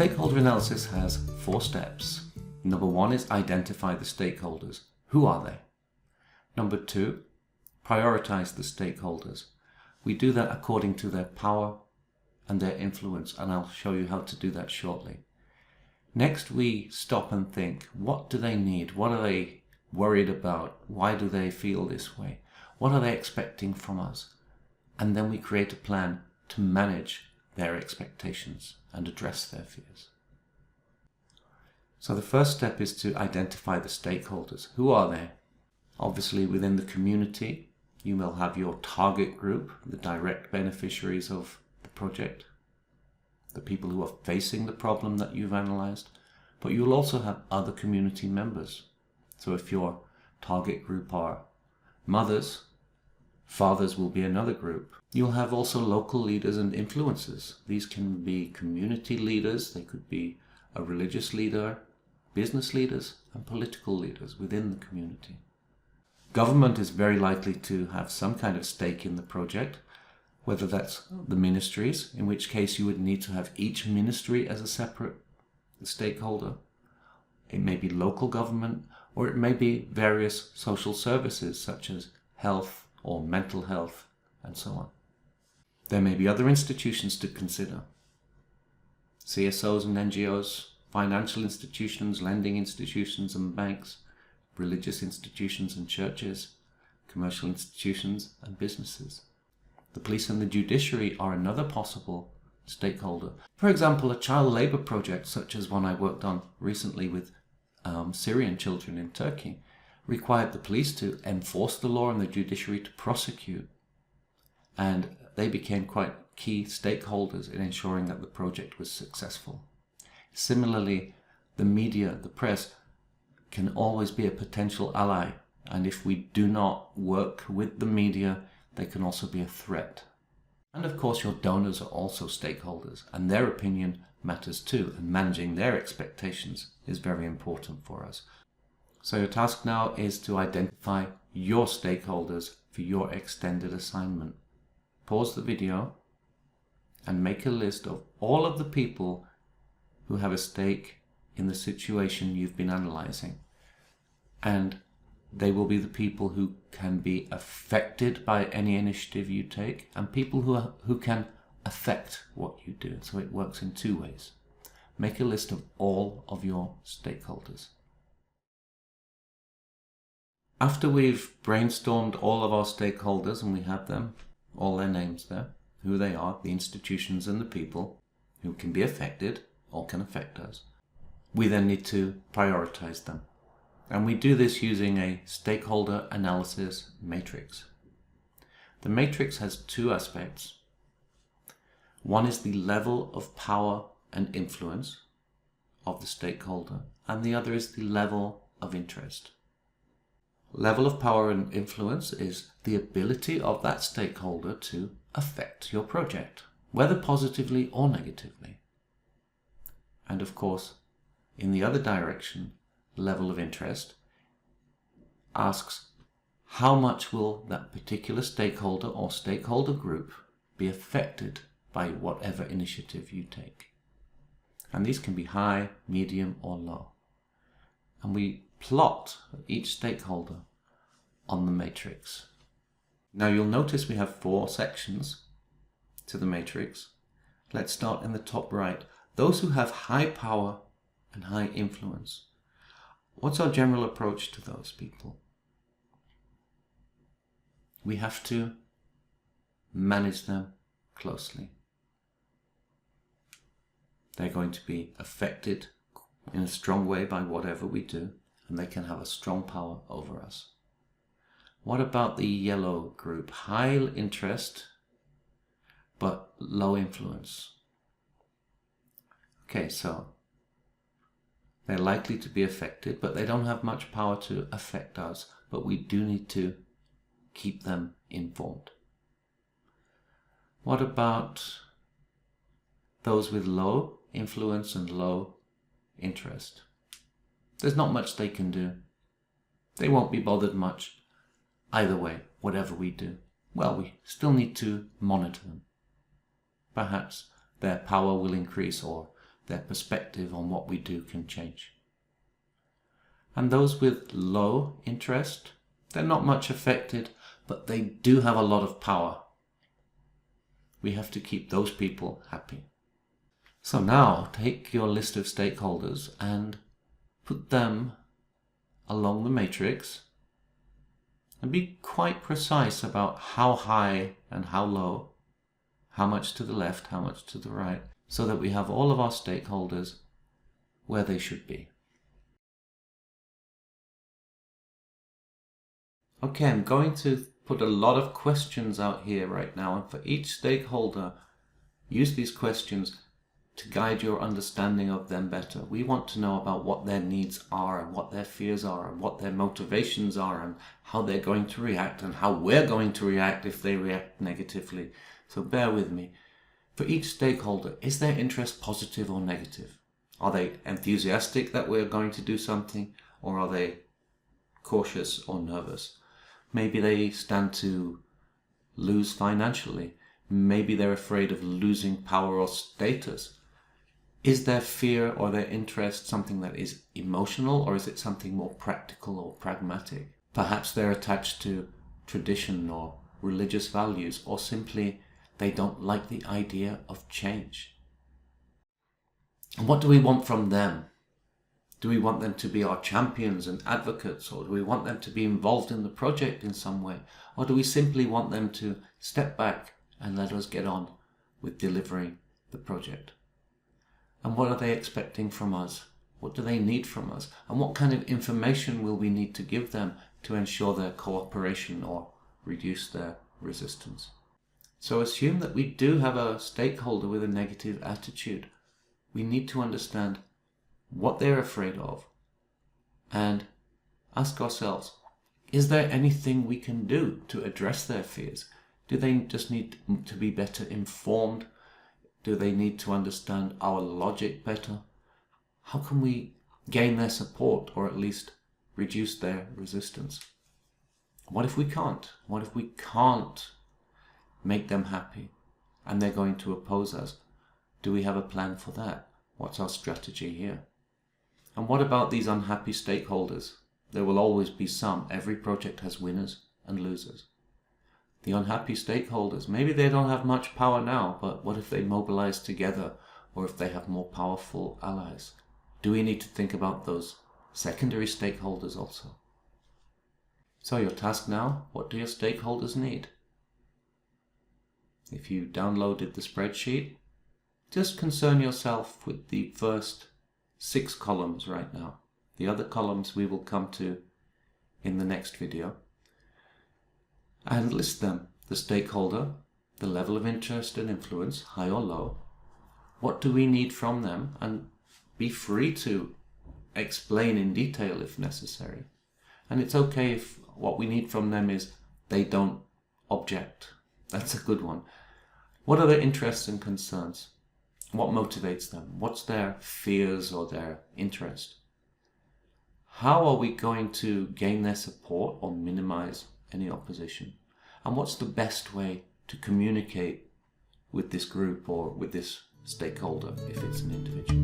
Stakeholder analysis has 4 steps. Number 1 is identify the stakeholders. Who are they? Number 2, prioritize the stakeholders. We do that according to their power and their influence, and I'll show you how to do that shortly. Next, we stop and think, what do they need? What are they worried about? Why do they feel this way? What are they expecting from us? And then we create a plan to manage their expectations and address their fears. So the first step is to identify the stakeholders. Who are they? Obviously, within the community, you will have your target group, the direct beneficiaries of the project, the people who are facing the problem that you've analyzed, but you'll also have other community members. So if your target group are mothers, fathers will be another group. You'll have also local leaders and influencers. These can be community leaders, they could be a religious leader, business leaders, and political leaders within the community. Government is very likely to have some kind of stake in the project, whether that's the ministries, in which case you would need to have each ministry as a separate stakeholder. It may be local government, or it may be various social services such as health or mental health and so on. There may be other institutions to consider. CSOs and NGOs, financial institutions, lending institutions and banks, religious institutions and churches, commercial institutions and businesses. The police and the judiciary are another possible stakeholder. For example, a child labour project such as one I worked on recently with Syrian children in Turkey required the police to enforce the law and the judiciary to prosecute. And they became quite key stakeholders in ensuring that the project was successful. Similarly, the media, the press, can always be a potential ally. And if we do not work with the media, they can also be a threat. And of course, your donors are also stakeholders, and their opinion matters too, and managing their expectations is very important for us. So your task now is to identify your stakeholders for your extended assignment. Pause the video and make a list of all of the people who have a stake in the situation you've been analyzing. And they will be the people who can be affected by any initiative you take, and people who can affect what you do. So it works in 2 ways. Make a list of all of your stakeholders. After we've brainstormed all of our stakeholders, and we have them, all their names there, who they are, the institutions and the people who can be affected or can affect us, we then need to prioritize them. And we do this using a stakeholder analysis matrix. The matrix has 2 aspects. One is the level of power and influence of the stakeholder, and the other is the level of interest. Level of power and influence is the ability of that stakeholder to affect your project, whether positively or negatively. And of course, in the other direction, level of interest asks how much will that particular stakeholder or stakeholder group be affected by whatever initiative you take. And these can be high, medium or low. And we plot each stakeholder on the matrix. Now you'll notice we have 4 sections to the matrix. Let's start in the top right. Those who have high power and high influence. What's our general approach to those people? We have to manage them closely. They're going to be affected in a strong way by whatever we do, and they can have a strong power over us. What about the yellow group? High interest, but low influence. Okay, so they're likely to be affected, but they don't have much power to affect us, but we do need to keep them informed. What about those with low influence and low interest? There's not much they can do. They won't be bothered much either way, whatever we do. Well, we still need to monitor them. Perhaps their power will increase or their perspective on what we do can change. And those with low interest, they're not much affected, but they do have a lot of power. We have to keep those people happy. So now take your list of stakeholders and put them along the matrix and be quite precise about how high and how low, how much to the left, how much to the right, so that we have all of our stakeholders where they should be. Okay, I'm going to put a lot of questions out here right now, and for each stakeholder, use these questions to guide your understanding of them better. We want to know about what their needs are and what their fears are and what their motivations are and how they're going to react and how we're going to react if they react negatively. So bear with me. For each stakeholder, is their interest positive or negative? Are they enthusiastic that we're going to do something, or are they cautious or nervous? Maybe they stand to lose financially. Maybe they're afraid of losing power or status. Is their fear or their interest something that is emotional, or is it something more practical or pragmatic? Perhaps they're attached to tradition or religious values, or simply they don't like the idea of change. And what do we want from them? Do we want them to be our champions and advocates, or do we want them to be involved in the project in some way? Or do we simply want them to step back and let us get on with delivering the project? And what are they expecting from us? What do they need from us? And what kind of information will we need to give them to ensure their cooperation or reduce their resistance? So assume that we do have a stakeholder with a negative attitude. We need to understand what they're afraid of and ask ourselves, is there anything we can do to address their fears? Do they just need to be better informed? Do they need to understand our logic better? How can we gain their support, or at least reduce their resistance? What if we can't? What if we can't make them happy and they're going to oppose us? Do we have a plan for that? What's our strategy here? And what about these unhappy stakeholders? There will always be some. Every project has winners and losers. The unhappy stakeholders, maybe they don't have much power now, but what if they mobilize together, or if they have more powerful allies? Do we need to think about those secondary stakeholders also? So your task now, what do your stakeholders need? If you downloaded the spreadsheet, just concern yourself with the first 6 columns right now. The other columns we will come to in the next video. And list them: the stakeholder, the level of interest and influence, high or low. What do we need from them? And be free to explain in detail if necessary. And it's okay if what we need from them is they don't object. That's a good one. What are their interests and concerns? What motivates them? What's their fears or their interest? How are we going to gain their support or minimize any opposition? And what's the best way to communicate with this group or with this stakeholder if it's an individual?